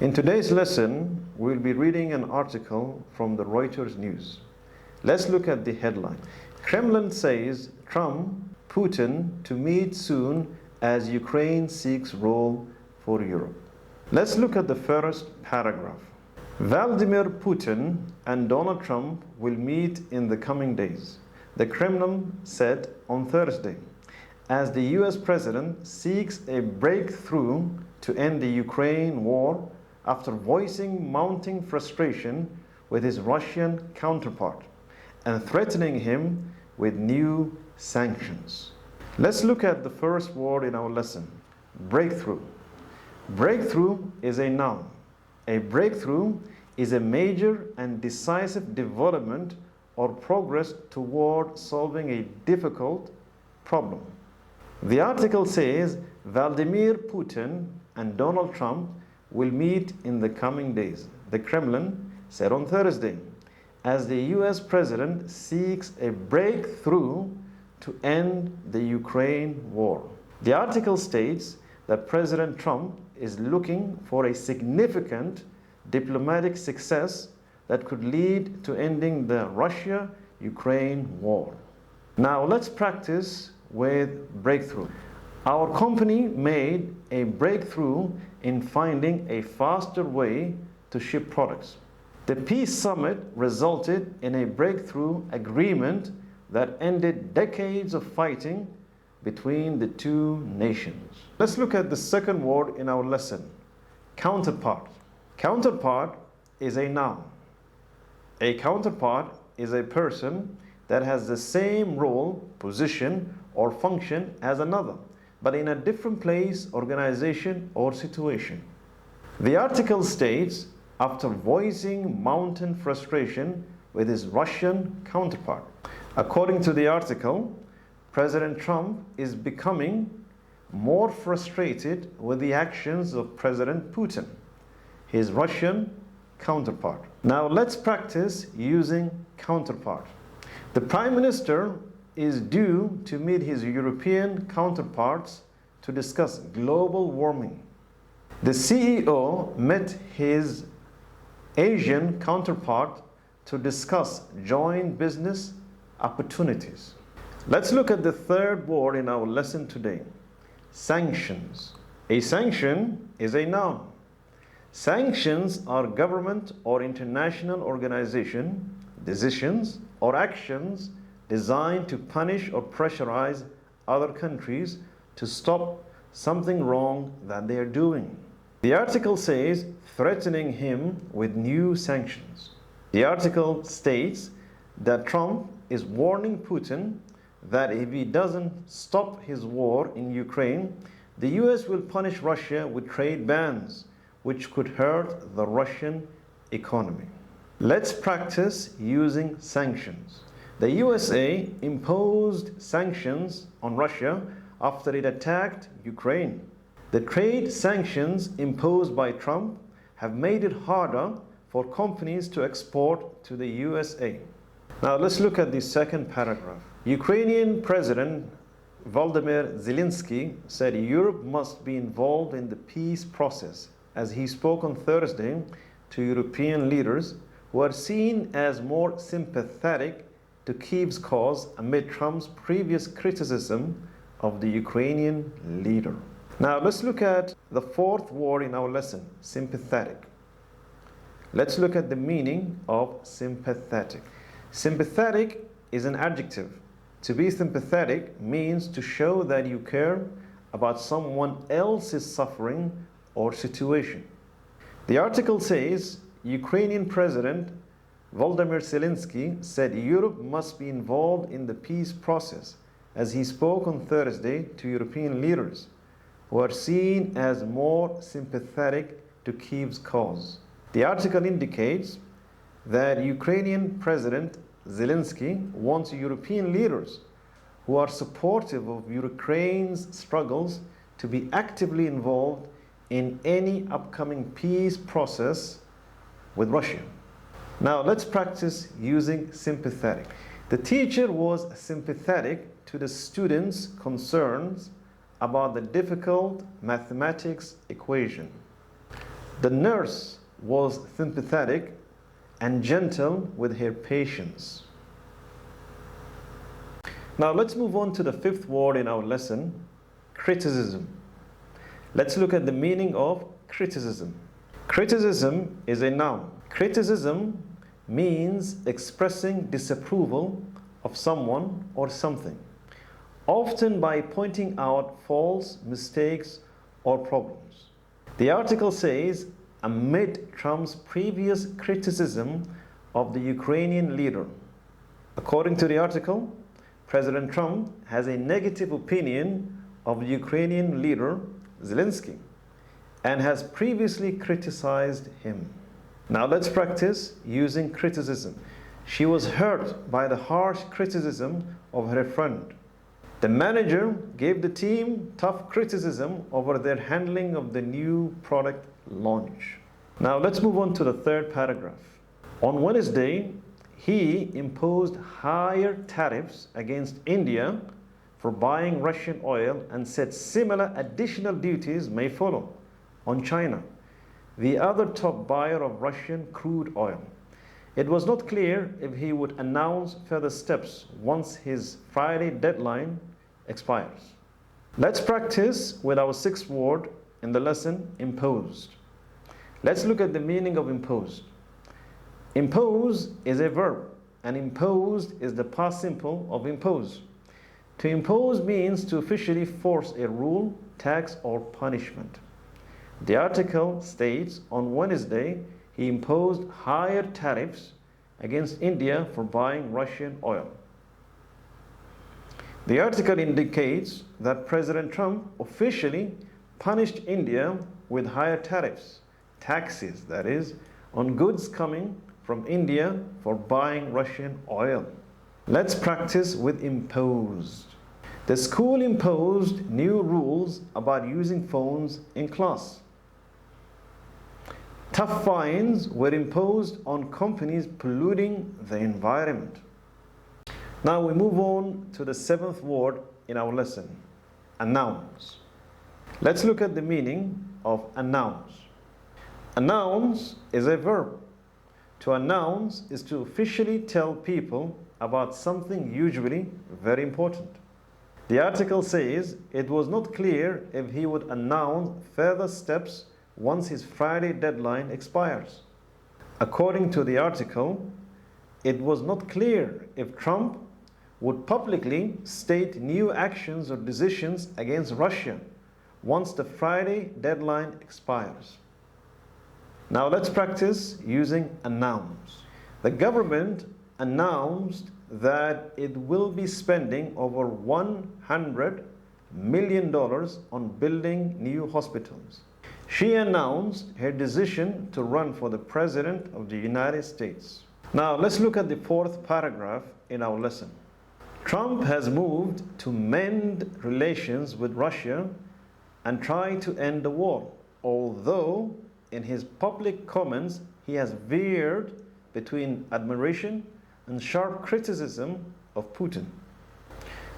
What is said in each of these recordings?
In today's lesson, we'll be reading an article from the Reuters news. Let's look at the headline. Kremlin says Trump, Putin to meet soon as Ukraine seeks role for Europe. Let's look at the first paragraph. Vladimir Putin and Donald Trump will meet in the coming days, the Kremlin said on Thursday, as the US president seeks a breakthrough to end the Ukraine war after voicing mounting frustration with his Russian counterpart and threatening him with new sanctions. Let's look at the first word in our lesson, breakthrough. Breakthrough is a noun. A breakthrough is a major and decisive development or progress toward solving a difficult problem. The article says Vladimir Putin and Donald Trump will meet in the coming days, the Kremlin said on Thursday, as the US president seeks a breakthrough to end the Ukraine war. The article states that President Trump is looking for a significant diplomatic success that could lead to ending the Russia-Ukraine war. Now let's practice with breakthrough. Our company made a breakthrough in finding a faster way to ship products. The peace summit resulted in a breakthrough agreement that ended decades of fighting between the two nations. Let's look at the second word in our lesson, counterpart. Counterpart is a noun. A counterpart is a person that has the same role, position, or function as another, but in a different place, organization, or situation. The article states, after voicing mounting frustration with his Russian counterpart. According to the article, President Trump is becoming more frustrated with the actions of President Putin, his Russian counterpart. Now let's practice using counterpart. The Prime Minister is due to meet his European counterparts to discuss global warming. The CEO met his Asian counterpart to discuss joint business opportunities. Let's look at the third word in our lesson today, sanctions. A sanction is a noun. Sanctions are government or international organization decisions or actions designed to punish or pressurize other countries to stop something wrong that they are doing. The article says threatening him with new sanctions. The article states that Trump is warning Putin that if he doesn't stop his war in Ukraine, the US will punish Russia with trade bans, which could hurt the Russian economy. Let's practice using sanctions. The USA imposed sanctions on Russia after it attacked Ukraine. The trade sanctions imposed by Trump have made it harder for companies to export to the USA. Now let's look at the second paragraph. Ukrainian President Volodymyr Zelensky said Europe must be involved in the peace process as he spoke on Thursday to European leaders who are seen as more sympathetic to Kyiv's cause amid Trump's previous criticism of the Ukrainian leader. Now let's look at the fourth word in our lesson, sympathetic. Let's look at the meaning of sympathetic. Sympathetic is an adjective. To be sympathetic means to show that you care about someone else's suffering or situation. The article says Ukrainian President Volodymyr Zelensky said Europe must be involved in the peace process as he spoke on Thursday to European leaders who are seen as more sympathetic to Kyiv's cause. The article indicates that Ukrainian President Zelensky wants European leaders who are supportive of Ukraine's struggles to be actively involved in any upcoming peace process with Russia. Now let's practice using sympathetic. The teacher was sympathetic to the students' concerns about the difficult mathematics equation. The nurse was sympathetic and gentle with her patients. Now let's move on to the fifth word in our lesson, criticism. Let's look at the meaning of criticism. Criticism is a noun. Criticism means expressing disapproval of someone or something, often by pointing out faults, mistakes, or problems. The article says, amid Trump's previous criticism of the Ukrainian leader. According to the article, President Trump has a negative opinion of the Ukrainian leader, Zelensky, and has previously criticized him. Now let's practice using criticism. She was hurt by the harsh criticism of her friend. The manager gave the team tough criticism over their handling of the new product launch. Now let's move on to the third paragraph. On Wednesday, he imposed higher tariffs against India for buying Russian oil and said similar additional duties may follow on China, the other top buyer of Russian crude oil. It was not clear if he would announce further steps once his Friday deadline expires. Let's practice with our sixth word in the lesson, imposed. Let's look at the meaning of imposed. Impose is a verb, and imposed is the past simple of impose. To impose means to officially force a rule, tax, or punishment. The article states on Wednesday he imposed higher tariffs against India for buying Russian oil. The article indicates that President Trump officially punished India with higher tariffs, taxes that is, on goods coming from India for buying Russian oil. Let's practice with imposed. The school imposed new rules about using phones in class. Tough fines were imposed on companies polluting the environment. Now we move on to the seventh word in our lesson, announce. Let's look at the meaning of announce. Announce is a verb. To announce is to officially tell people about something usually very important. The article says it was not clear if he would announce further steps once his Friday deadline expires. According to the article, it was not clear if Trump would publicly state new actions or decisions against Russia once the Friday deadline expires. Now let's practice using announce. The government announced that it will be spending over $100 million on building new hospitals. She announced her decision to run for the President of the United States. Now let's look at the fourth paragraph in our lesson. Trump has moved to mend relations with Russia and try to end the war, although in his public comments he has veered between admiration and sharp criticism of Putin.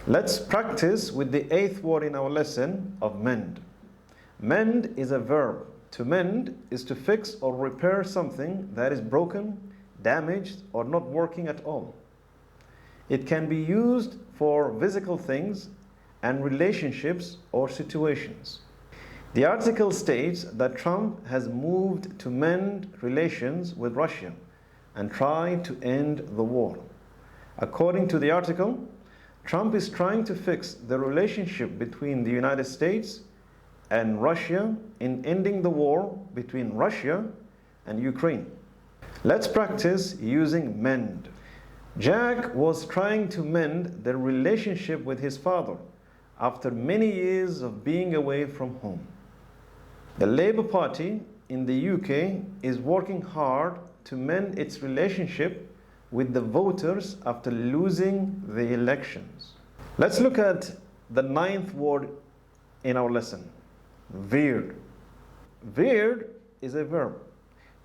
Let's practice with the eighth word in our lesson of mend. Mend is a verb. To mend is to fix or repair something that is broken, damaged, or not working at all. It can be used for physical things and relationships or situations. The article states that Trump has moved to mend relations with Russia and try to end the war. According to the article, Trump is trying to fix the relationship between the United States and Russia in ending the war between Russia and Ukraine. Let's practice using mend. Jack was trying to mend the relationship with his father after many years of being away from home. The Labour Party in the UK is working hard to mend its relationship with the voters after losing the elections. Let's look at the ninth word in our lesson, veered. Veered is a verb.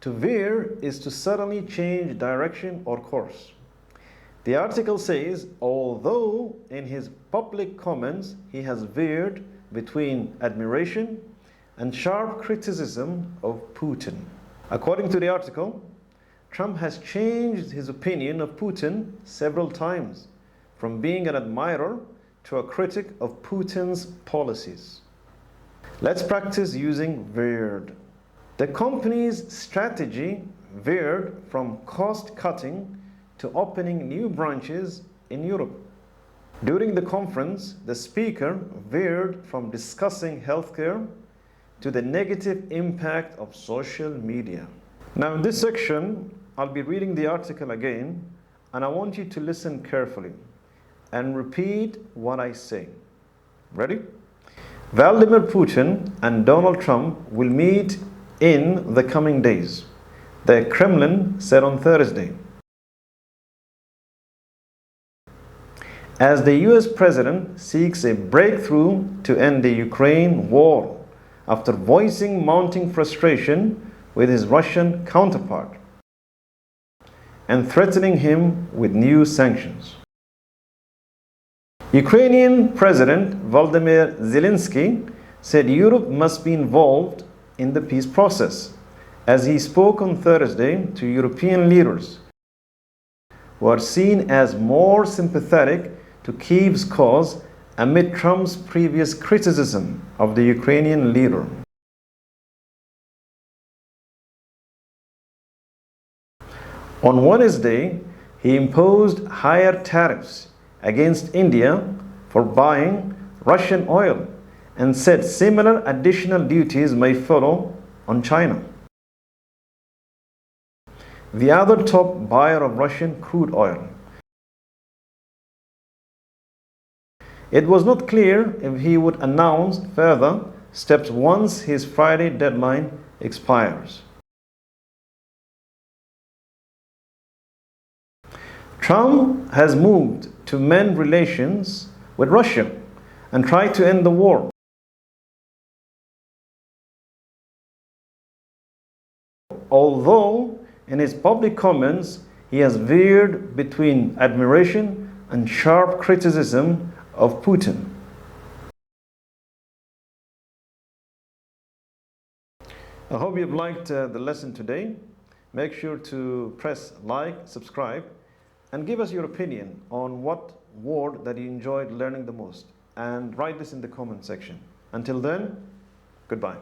To veer is to suddenly change direction or course. The article says, although in his public comments he has veered between admiration and sharp criticism of Putin. According to the article, Trump has changed his opinion of Putin several times, from being an admirer to a critic of Putin's policies. Let's practice using Veered. The company's strategy veered from cost-cutting to opening new branches in Europe. During the conference, the speaker veered from discussing healthcare to the negative impact of social media. Now, in this section, I'll be reading the article again, and I want you to listen carefully and repeat what I say. Ready? Vladimir Putin and Donald Trump will meet in the coming days, the Kremlin said on Thursday. As the US president seeks a breakthrough to end the Ukraine war after voicing mounting frustration with his Russian counterpart and threatening him with new sanctions. Ukrainian President Volodymyr Zelensky said Europe must be involved in the peace process, as he spoke on Thursday to European leaders who are seen as more sympathetic to Kyiv's cause amid Trump's previous criticism of the Ukrainian leader. On Wednesday, he imposed higher tariffs against India for buying Russian oil and said similar additional duties may follow on China, the other top buyer of Russian crude oil. It was not clear if he would announce further steps once his Friday deadline expires. Trump has moved to mend relations with Russia and try to end the war. Although in his public comments he has veered between admiration and sharp criticism of Putin. I hope you've liked the lesson today. Make sure to press like, subscribe, and give us your opinion on what word that you enjoyed learning the most. And write this in the comment section. Until then, goodbye.